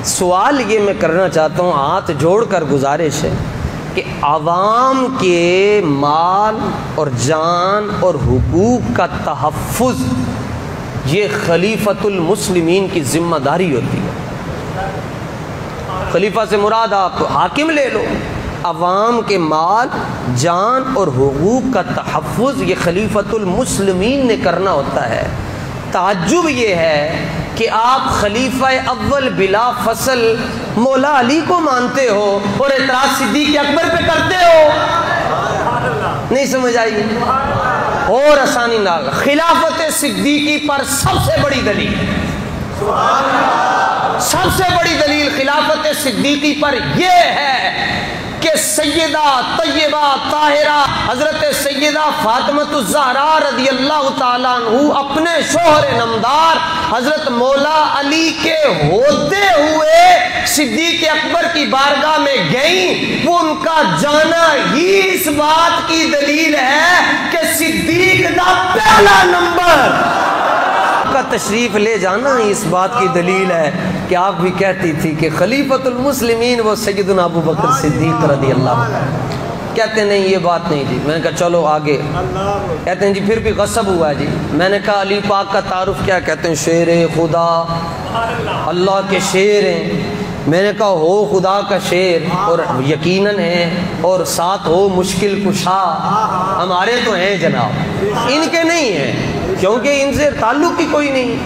سوال یہ میں کرنا چاہتا ہوں، ہاتھ جوڑ کر گزارش ہے کہ عوام کے مال اور جان اور حقوق کا تحفظ یہ خلیفۃ المسلمین کی ذمہ داری ہوتی ہے۔ خلیفہ سے مراد آپ حاکم لے لو، عوام کے مال جان اور حقوق کا تحفظ یہ خلیفۃ المسلمین نے کرنا ہوتا ہے۔ تعجب یہ ہے کہ آپ خلیفہ اول بلا فصل مولا علی کو مانتے ہو اور اعتراض صدیق اکبر پہ کرتے ہو۔ نہیں سمجھ آئی؟ اور آسانی نال خلافت صدیقی پر سب سے بڑی دلیل، سب سے بڑی دلیل خلافت صدیقی پر یہ ہے کہ سیدہ طیبہ طاہرہ حضرت سیدہ فاطمہ الزہرا رضی اللہ تعالیٰ عنہ اپنے شوہر نامدار حضرت مولا علی کے ہوتے ہوئے صدیق اکبر کی بارگاہ میں گئیں۔ وہ ان کا جانا ہی اس بات کی دلیل ہے کہ صدیق دا پہلا نمبر کا تشریف لے جانا اس بات کی دلیل ہے کہ آپ بھی کہتی تھی کہ خلیفۃ المسلمین وہ سیدنا ابو بکر صدیق رضی اللہ عنہ۔ کہتے نہیں یہ بات نہیں جی۔ میں نے کہا چلو آگے۔ کہتے ہیں جی پھر بھی غصب ہوا ہے جی۔ میں نے کہا علی پاک کا تعارف کیا؟ کہتے ہیں شیر خدا، اللہ کے شیر ہیں۔ میں نے کہا ہو خدا کا شیر اور یقیناً ہے، اور ساتھ ہو مشکل کشا، ہمارے تو ہیں جناب، ان کے نہیں ہیں کیونکہ ان سے تعلق ہی کوئی نہیں،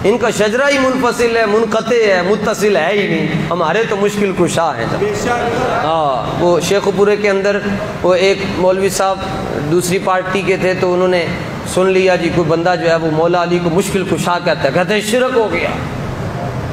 ان کا شجرہ ہی منفصل ہے، منقطع ہے، متصل ہے ہی نہیں، ہمارے تو مشکل کشا ہیں۔ ہاں وہ شیخ پورے کے اندر وہ ایک مولوی صاحب دوسری پارٹی کے تھے تو انہوں نے سن لیا جی کوئی بندہ جو ہے وہ مولا علی کو مشکل کشا کہتا ہے، کہتے ہیں شرک ہو گیا،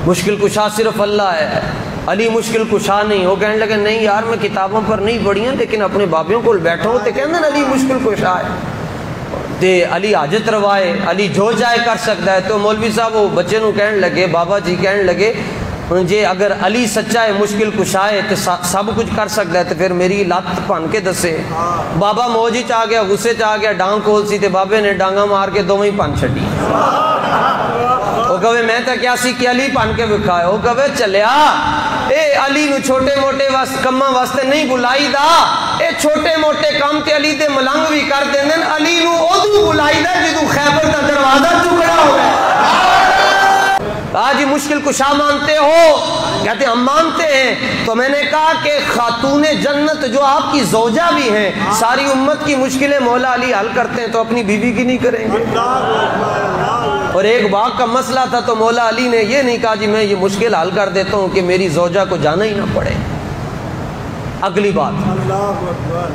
مشکل کشا صرف اللہ ہے، علی مشکل کشا نہیں۔ وہ کہنے لگے نہیں یار میں کتابوں پر نہیں پڑھی ہیں لیکن اپنے بابیوں کو بیٹھا ہوں تو کہتے ہیں علی مشکل کشا ہے، تے علی حاجت روائے، علی جو چاہے کر سکتا ہے۔ تو مولوی صاحب وہ بچے نو کہنے لگے، بابا جی کہنے لگے جی اگر علی سچا ہے مشکل کشا ہے تو سب کچھ کر سکتا ہے تو پھر میری لت پن کے دسے۔ بابا موج چ آ گیا، غصے چ آ گیا، ڈانگ کھول سی تے بابے نے ڈانگا مار کے دونوں ہی پن چھڈی۔ وہ کہے میں تو کیا سی کہ علی پن کے وکھایا۔ وہ کہے چلیا اے علی نو چھوٹے موٹے کماں واسطے نہیں بلائی دا، اے چھوٹے موٹے کام تے علی دے ملنگ بھی کر دیندن، علی نو ادو بلائی دا جدو خیبر دا دروازہ ٹکڑا ہو گیا۔ آج مشکل کشا مانتے ہو؟ کہتے ہیں ہم مانتے ہیں۔ تو میں نے کہا کہ خاتون جنت جو آپ کی زوجہ بھی ہیں، ساری امت کی مشکلیں مولا علی حل کرتے ہیں تو اپنی بیوی کی نہیں کریں گے؟ اور ایک باغ کا مسئلہ تھا تو مولا علی نے یہ نہیں کہا جی میں یہ مشکل حل کر دیتا ہوں کہ میری زوجہ کو جانا ہی نہ پڑے۔ اگلی بات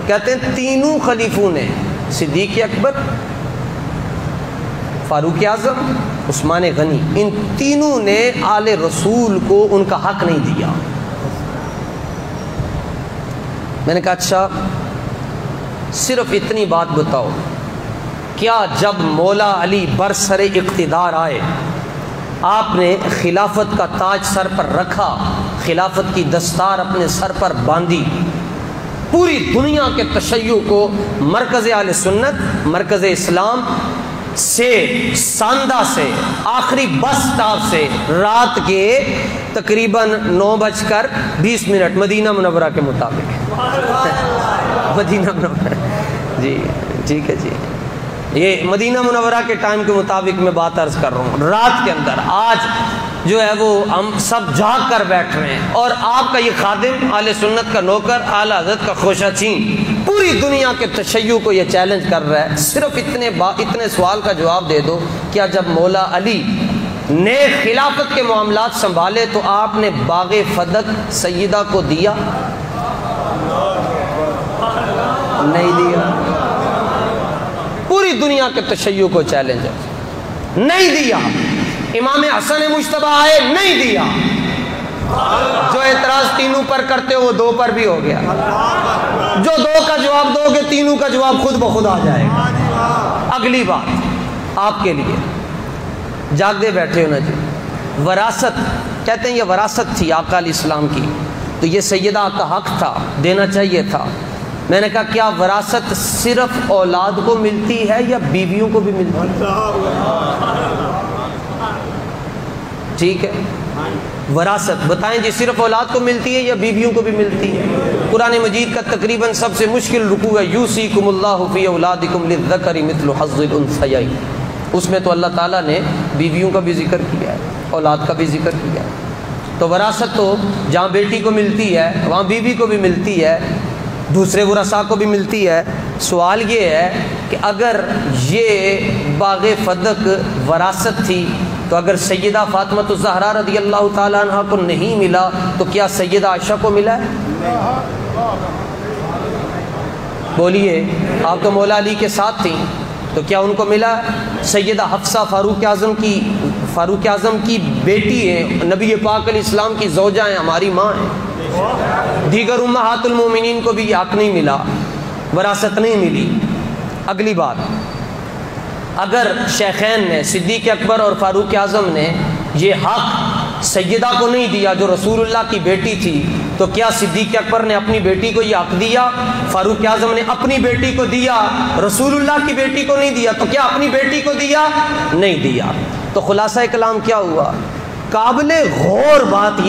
کہتے ہیں تینوں خلیفوں نے، صدیق اکبر، فاروق اعظم، عثمان غنی، ان تینوں نے آل رسول کو ان کا حق نہیں دیا۔ میں نے کہا اچھا صرف اتنی بات بتاؤ، کیا جب مولا علی برسر اقتدار آئے آپ نے خلافت کا تاج سر پر رکھا، خلافت کی دستار اپنے سر پر باندھی، پوری دنیا کے تشیع کو مرکز اہل سنت، مرکز اسلام سے، ساندہ سے، آخری بس سٹاپ سے رات کے تقریباً 9:20 مدینہ منورہ کے مطابق، مدینہ منورہ، جی ٹھیک ہے جی، یہ مدینہ منورہ کے ٹائم کے مطابق میں بات عرض کر رہا ہوں، رات کے اندر آج جو ہے وہ ہم سب جاگ کر بیٹھ رہے ہیں اور آپ کا یہ خادم اہل سنت کا نوکر اعلی حضرت کا خوشہ چین پوری دنیا کے تشیع کو یہ چیلنج کر رہا ہے۔ صرف اتنے سوال کا جواب دے دو، کیا جب مولا علی نے خلافت کے معاملات سنبھالے تو آپ نے باغ فدق سیدہ کو دیا؟ نہیں دیا۔ پوری دنیا کے تشیع کو چیلنج ہے، نہیں دیا۔ امام حسن مجتبی آئے، نہیں دیا۔ جو اعتراض تینوں پر کرتے ہو وہ دو پر بھی ہو گیا، جو دو کا جواب دو گے تینوں کا جواب خود بخود آ جائے گا۔ اگلی بات آپ کے لیے، جاگتے بیٹھے ہو نا جی، وراثت کہتے ہیں یہ وراثت تھی آقا علیہ السلام کی تو یہ سیدہ کا حق تھا، دینا چاہیے تھا۔ میں نے کہا کیا وراثت صرف اولاد کو ملتی ہے یا بیویوں کو بھی ملتی ہے؟ ٹھیک ہے، وراثت بتائیں جی صرف اولاد کو ملتی ہے یا بیویوں کو بھی ملتی ہے؟ قرآن مجید کا تقریباً سب سے مشکل رکوع ہے یوصیکم اللہ فی اولادکم للذکر مثل حظ الانثیین، اس میں تو اللہ تعالیٰ نے بیویوں کا بھی ذکر کیا ہے، اولاد کا بھی ذکر کیا ہے۔ تو وراثت تو جہاں بیٹی کو ملتی ہے وہاں بیوی کو بھی ملتی ہے، دوسرے ورثاء کو بھی ملتی ہے۔ سوال یہ ہے کہ اگر یہ باغ فدق وراثت تھی تو اگر سیدہ فاطمہ الزہرا رضی اللہ تعالیٰ عنہ کو نہیں ملا تو کیا سیدہ عائشہ کو ملا ہے؟ بولیے، آپ تو مولا علی کے ساتھ تھیں تو کیا ان کو ملا؟ سیدہ حفصہ فاروق اعظم کی بیٹی ہیں، نبی پاک علیہ السلام کی زوجہ ہیں، ہماری ماں ہیں۔ دیگر امہات المومنین کو بھی یہ حق نہیں ملا، وراثت نہیں ملی۔ اگلی بات، اگر شیخین نے صدیق اکبر اور فاروق اعظم نے یہ حق سیدہ کو نہیں دیا جو رسول اللہ کی بیٹی تھی، تو کیا صدیق اکبر نے اپنی بیٹی کو یہ حق دیا؟ فاروق اعظم نے اپنی بیٹی کو دیا، رسول اللہ کی بیٹی کو نہیں دیا، تو کیا اپنی بیٹی کو دیا؟ نہیں دیا۔ تو خلاصہ کلام کیا ہوا؟ قابل غور بات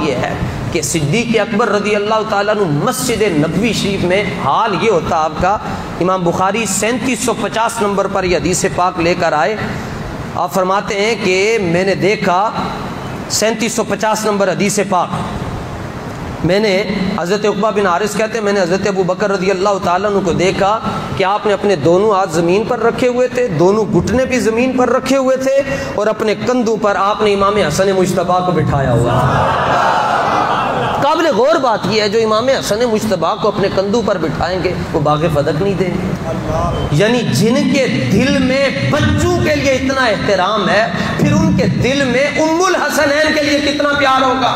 یہ ہے کہ صدیق اکبر رضی اللہ تعالیٰ عنہ مسجد نبوی شریف میں حال یہ ہوتا آپ کا، امام بخاری 3750 نمبر پر یہ حدیث پاک لے کر آئے، آپ فرماتے ہیں کہ میں نے دیکھا 3750 نمبر حدیث پاک، میں نے حضرت عقبہ بن حارث کہتے ہیں میں نے حضرت ابو بکر رضی اللہ تعالیٰ عنہ کو دیکھا کہ آپ نے اپنے دونوں ہاتھ زمین پر رکھے ہوئے تھے، دونوں گھٹنے بھی زمین پر رکھے ہوئے تھے، اور اپنے کندھوں پر آپ نے امام حسن مجتبیٰ کو بٹھایا ہوا تھا۔ قابل غور بات یہ ہے جو امام حسن مجتبیٰ کو اپنے کندھوں پر بٹھائیں گے وہ باغ فدق نہیں دیں گے۔ یعنی جن کے دل میں بچوں کے لیے اتنا احترام ہے، پھر ان کے دل میں ام الحسنین کے لیے کتنا پیار ہوگا۔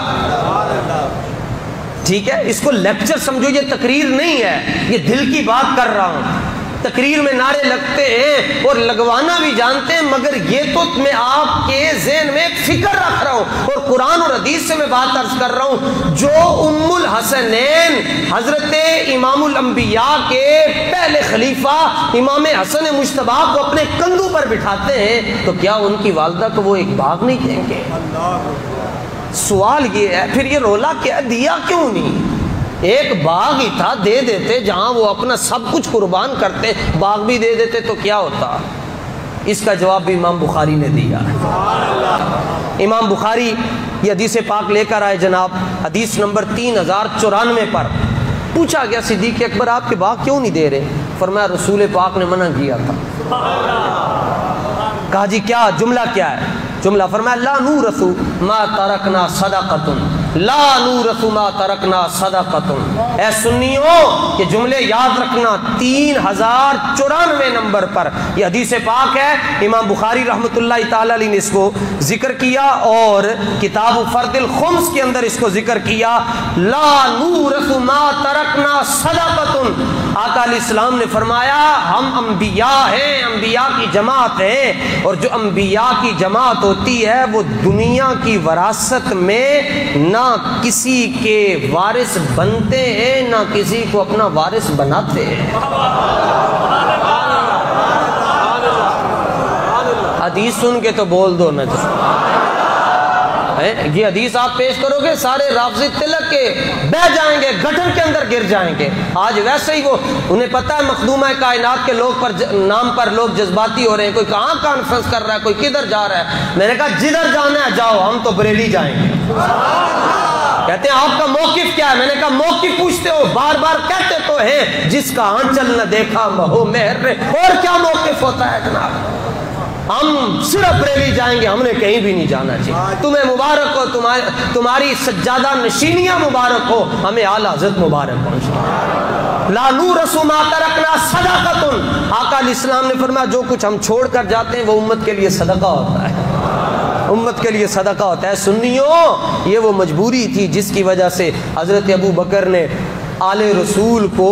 ٹھیک ہے، اس کو لیکچر سمجھو، یہ تقریر نہیں ہے، یہ دل کی بات کر رہا ہوں۔ تقریر میں نعرے لگتے ہیں اور لگوانا بھی جانتے ہیں، مگر یہ تو میں آپ کے ذہن میں ایک فکر رکھ رہا ہوں اور قرآن اور حدیث سے میں بات عرض کر رہا ہوں۔ جو ام الحسنین حضرت امام الانبیاء کے پہلے خلیفہ امام حسن مجتبیٰ کو اپنے کندھوں پر بٹھاتے ہیں تو کیا ان کی والدہ کو وہ ایک باغ نہیں دیں گے؟ سوال یہ ہے پھر یہ رولا کیا دیا کیوں نہیں؟ ایک باغ ہی تھا، دے دیتے، جہاں وہ اپنا سب کچھ قربان کرتے باغ بھی دے دیتے تو کیا ہوتا؟ اس کا جواب بھی امام بخاری نے دیا۔ امام بخاری یہ حدیث پاک لے کر آئے جناب، حدیث نمبر 3094 پر پوچھا گیا صدیق اکبر آپ کے باغ کیوں نہیں دے رہے؟ فرمایا رسول پاک نے منع کیا تھا۔ کہا جی کیا جملہ کیا ہے؟ جملہ فرمایا لا نورث ما ترکنا صدقۃ، لا نورث ما ترکنا صدقۃ۔ اے سنیوں یہ جملے یاد رکھنا، 3094 نمبر پر یہ حدیث پاک ہے۔ امام بخاری رحمۃ اللہ تعالی علیہ نے اس کو ذکر کیا اور کتاب فرد الخمس کے اندر اس کو ذکر کیا، لا نورث ما ترکنا صدقۃ۔ آقا علیہ السلام نے فرمایا ہم انبیاء ہیں، انبیاء کی جماعت ہے، اور جو انبیاء کی جماعت ہوتی ہے وہ دنیا کی وراثت میں نہ کسی کے وارث بنتے ہیں نہ کسی کو اپنا وارث بناتے ہیں۔ حدیث سن کے تو بول دو نا، یہ حدیث آپ پیش کرو گے سارے رافضی تلک کے بہ جائیں گے، گٹر کے اندر گر جائیں گے۔ آج ویسے ہی وہ انہیں پتہ ہے مخدومہ کائنات کے لوگ پر نام پر لوگ جذباتی ہو رہے ہیں، کوئی کہاں کانفرنس کر رہا ہے، کوئی کدھر جا رہا ہے۔ میں نے کہا جدھر جانا ہے جاؤ، ہم تو بریلی جائیں گے۔ کہتے ہیں آپ کا موقف کیا ہے؟ میں نے کہا موقف پوچھتے ہو، بار بار کہتے تو ہیں جس کا آنچل نہ دیکھا مہو مہر، اور کیا موقف ہوتا ہے جناب؟ ہم صرف بریلی جائیں گے، ہم نے کہیں بھی نہیں جانا چاہیے۔ تمہیں مبارک ہو، تمہاری سجادہ نشینیاں مبارک ہو، ہمیں اعلی حضرت مبارک ہو۔ لا نورث ما ترکنا صدقۃ۔ آقا علیہ السلام نے فرمایا جو کچھ ہم چھوڑ کر جاتے ہیں وہ امت کے لیے صدقہ ہوتا ہے، امت کے لیے صدقہ ہوتا ہے۔ سنیوں یہ وہ مجبوری تھی جس کی وجہ سے حضرت ابو بکر نے آل رسول کو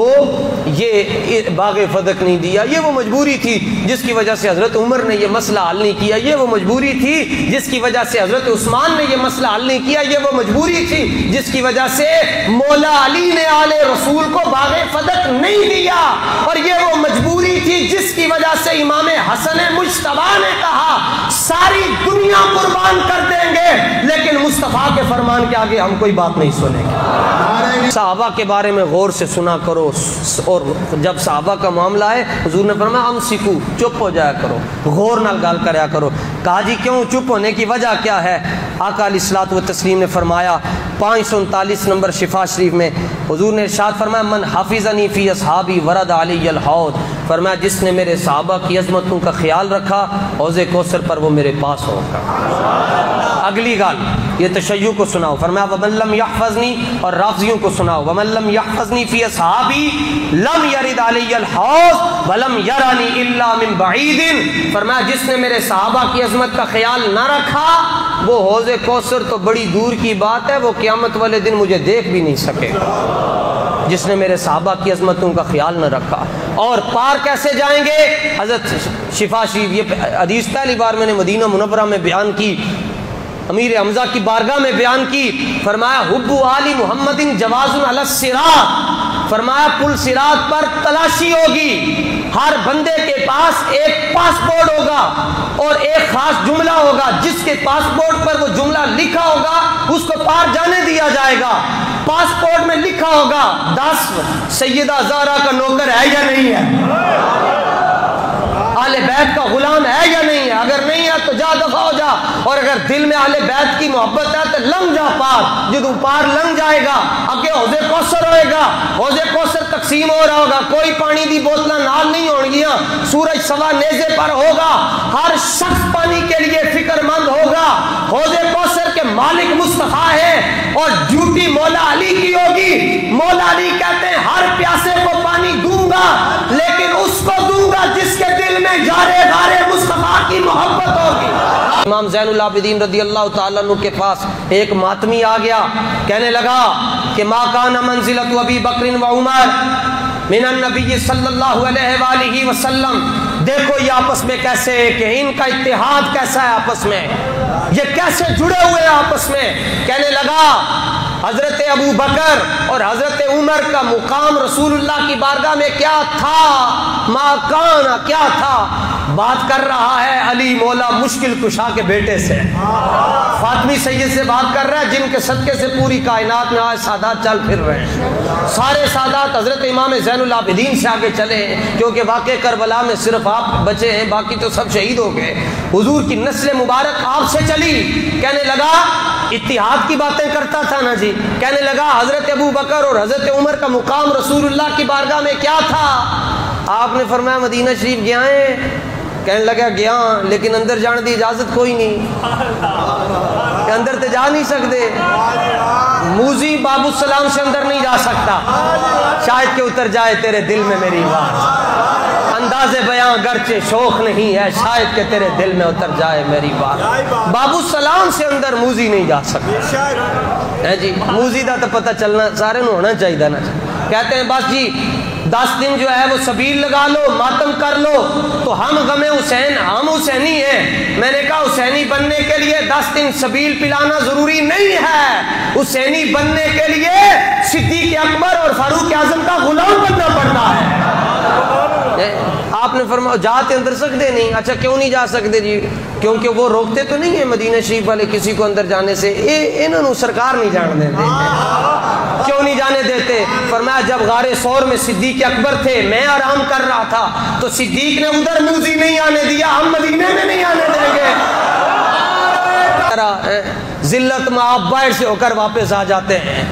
یہ باغ فدق نہیں دیا، یہ وہ مجبوری تھی جس کی وجہ سے حضرت عمر نے یہ مسئلہ حل نہیں کیا، یہ وہ مجبوری تھی جس کی وجہ سے حضرت عثمان نے یہ مسئلہ حل نہیں کیا، یہ وہ مجبوری تھی جس کی وجہ سے مولا علی نے آل رسول کو باغ فدق نہیں دیا، اور یہ وہ مجبوری تھی جس کی وجہ سے امام حسن مجتبی نے کہا ساری دنیا قربان کر دیں گے لیکن مصطفیٰ کے فرمان کے آگے ہم کوئی بات نہیں سنیں گے۔ صحابہ کے بارے میں غور سے سنا کرو، اور جب صحابہ کا معاملہ ہے حضور نے فرمایا امسکو، چپ ہو جایا کرو، غور نال گل کریا کرو۔ کہا جی کیوں چپ ہونے کی وجہ کیا ہے؟ آقا علیہ الصلوۃ والتسلیم نے فرمایا 539 نمبر شفا شریف میں حضور نے ارشاد فرمایا من حفظنی فی اصحابی ورد علی الحوض، فرمایا جس نے میرے صحابہ کی عظمتوں کا خیال رکھا حوض کوثر پر وہ میرے پاس ہوگا۔ اگلی گل یہ تشیع کو سناؤ، فرمایا ومن لم یحفظنی، اور رافضیوں کو سناؤ ومن لم یحفظنی فی اصحابی لم یرد علی الحوض ولم یرانی الا من بعید، فرمایا جس نے میرے صحابہ کی عظمت کا خیال نہ رکھا وہ حوض کوثر تو بڑی دور کی بات ہے، وہ قیامت والے دن مجھے دیکھ بھی نہیں سکے گا، جس نے میرے صحابہ کی عظمتوں کا خیال نہ رکھا۔ اور پار کیسے جائیں گے؟ حضرت شفا شریف یہ حدیث پہلی بار میں نے مدینہ منورہ میں بیان کی، امیر حمزہ کی بارگاہ میں بیان کی، فرمایا حب آل محمد جواز علی الصراط، فرمایا پل صراط پر تلاشی ہوگی، ہر بندے کے پاس ایک پاسپورٹ ہوگا اور ایک خاص جملہ ہوگا، جس کے پاسپورٹ پر وہ جملہ لکھا ہوگا اس کو پار جانے دیا جائے گا۔ پاسپورٹ میں لکھا ہوگا 10 سیدہ زہرا کا نوکر ہے یا نہیں ہے، اہل بیت کا غلام ہے یا نہیں ہے، اگر نہیں ہے تو جا دفع ہو جا، اور اگر دل میں اہل بیت کی محبت ہے تو لنگ جا پار، جدوں پار لنگ جائے گا اگے حوض کوثر ہوئے گا، حوض کوثر تقسیم ہو رہا ہوگا، کوئی پانی دی بوتلاں نال نہیں ہونگیاں، سورج سوا نیزے پر ہوگا، ہر شخص پانی کے لیے فکر مند ہوگا، حوض کوثر کے مالک مصطفیٰ ہے اور ڈیوٹی مولا علی کی ہوگی۔ مولا علی کہتے ہیں ہر پیاسے کو پانی دوں گا لیکن اس کو دوں گا جس کے دل میں یارے غارے مصطفیٰ کی محبت ہوگی۔ امام زین العابدین رضی اللہ تعالیٰ عنہ کے پاس ایک ماتمی آ گیا، کہنے لگا کہ ما کان منزلت ابی بکر و عمر من النبی صلی اللہ علیہ وآلہ وسلم، دیکھو یہ آپس میں کیسے کہ ان کا اتحاد کیسا ہے، آپس میں یہ کیسے جڑے ہوئے ہیں آپس میں۔ کہنے لگا حضرت ابو بکر اور حضرت عمر کا مقام رسول اللہ کی بارگاہ میں کیا تھا، ما کانا کیا تھا، بات کر رہا ہے علی مولا مشکل کشا کے بیٹے سے، فاطمی سید سے بات کر رہا ہے جن کے صدقے سے پوری کائنات میں آج سادات چل پھر رہے ہیں، سارے سادات حضرت امام زین العابدین سے آگے چلے ہیں، کیونکہ واقع کربلا میں صرف آپ بچے ہیں، باقی تو سب شہید ہو گئے، حضور کی نسل مبارک آپ سے چلی۔ کہنے لگا اتحاد کی باتیں کرتا تھا نا جی، کہنے لگا حضرت ابو بکر اور حضرت عمر کا مقام رسول اللہ کی بارگاہ میں کیا تھا؟ آپ نے فرمایا مدینہ شریف گیا ہیں، کہنے لگا گیا لیکن اندر جانے دی اجازت کوئی نہیں، کہ اندر تے جا نہیں سکتے، موزی باب السلام سے اندر نہیں جا سکتا، شاید کہ اتر جائے تیرے دل میں میری بات، انداز بیاں گرچہ شوق نہیں ہے شاید کہ تیرے دل میں اتر جائے میری بات، باب السلام سے اندر موزی نہیں جا سکتا جی، موزی دا تو پتہ چلنا سارے نو ہونا چاہیے نا۔ کہتے ہیں بس جی 10 دن جو ہے وہ سبیل لگا لو، ماتم کر لو، تو ہم غم حسین، ہم حسینی ہیں۔ میں نے کہا حسینی بننے کے لیے 10 دن سبیل پلانا ضروری نہیں ہے، حسینی بننے کے لیے صدیق اکبر اور فاروق اعظم کا غلام بننا پڑتا ہے۔ آپ نے فرمایا جاتے اندر سکتے نہیں، اچھا کیوں نہیں جا سکتے جی؟ کیونکہ وہ روکتے تو نہیں ہیں مدینہ شریف والے کسی کو اندر جانے سے، انہوں نے سرکار نہیں جانے دیتے۔ کیوں نہیں جانے دیتے؟ فرمایا جب غار ثور میں صدیق اکبر تھے، میں آرام کر رہا تھا تو صدیق نے ادھر موزی نہیں آنے دیا، ہم مدینے میں نہیں آنے دیں گے۔ ذلت میں آپ باہر سے ہو کر واپس آ جاتے ہیں۔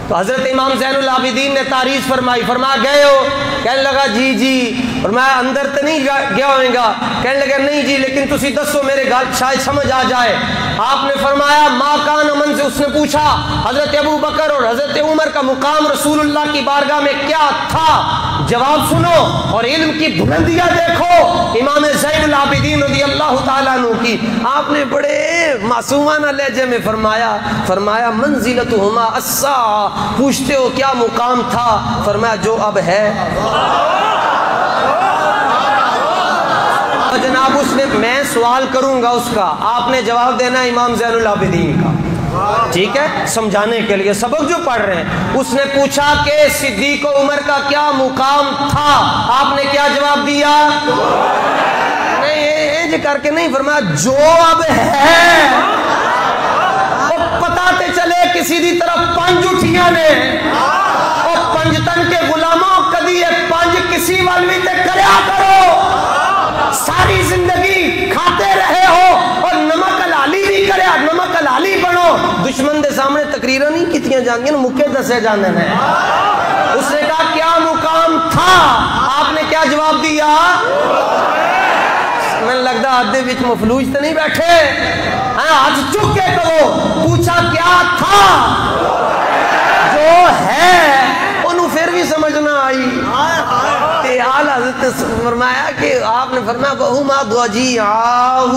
تو حضرت امام زین العابدین نے تعریف فرمائی، فرمایا گئے ہو؟ کہنے لگا جی جی، فرمایا اندر تو نہیں گیا ہوئے گا؟ کہنے لگا نہیں جی لیکن تسی دسو میرے گل شاید سمجھ آ جائے۔ آپ نے فرمایا ما کان منزل اس نے پوچھا حضرت ابو بکر اور حضرت عمر کا مقام رسول اللہ کی بارگاہ میں کیا تھا؟ جواب سنو اور علم کی بلندیاں دیکھو امام زین العابدین رضی اللہ تعالیٰ عنہ کی. آپ نے بڑے معصومانہ لہجے میں فرمایا منزلتہما الساعہ، پوچھتے ہو کیا مقام تھا؟ فرمایا جو اب ہے. جناب اس نے، میں سوال کروں گا اس کا، آپ نے جواب دینا امام زین العابدین کا، ٹھیک ہے؟ سمجھانے کے لیے سبق جو پڑھ رہے ہیں. اس نے پوچھا کہ صدیق و عمر کا کیا مقام تھا؟ آپ نے کیا جواب دیا؟ نہیں انج کر کے نہیں، فرمایا جو اب ہے. پتا تے چلے کسی دی طرف پنج اٹھیاں نے، اور پنجتن کے غلاموں کدی یہ پنج کسی والوی تے کریا کرو. ساری زندگی کھاتے رہے ہو اور نمک حلالی بھی کرے، نمک حلالی بنو. دشمن دے سامنے تقریریں نہیں کیتیاں جاندیاں، مکے دسے جاندے ہیں. اس نے کہا کیا مقام تھا؟ آپ نے کیا جواب دیا؟ میں لگتا آدھے وچ مفلوج تو نہیں بیٹھے، ہاتھ چک کے کہو پوچھا کیا تھا؟ جو ہے انہوں پھر بھی سمجھنا آئی. اعلی حضرت فرمایا کہ آپ نے فرمایا بہما ضجیعہ،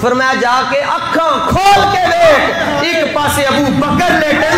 فرمایا جا کے اکھاں کھول کے دیکھ، ایک پاسے ابو بکر لیٹے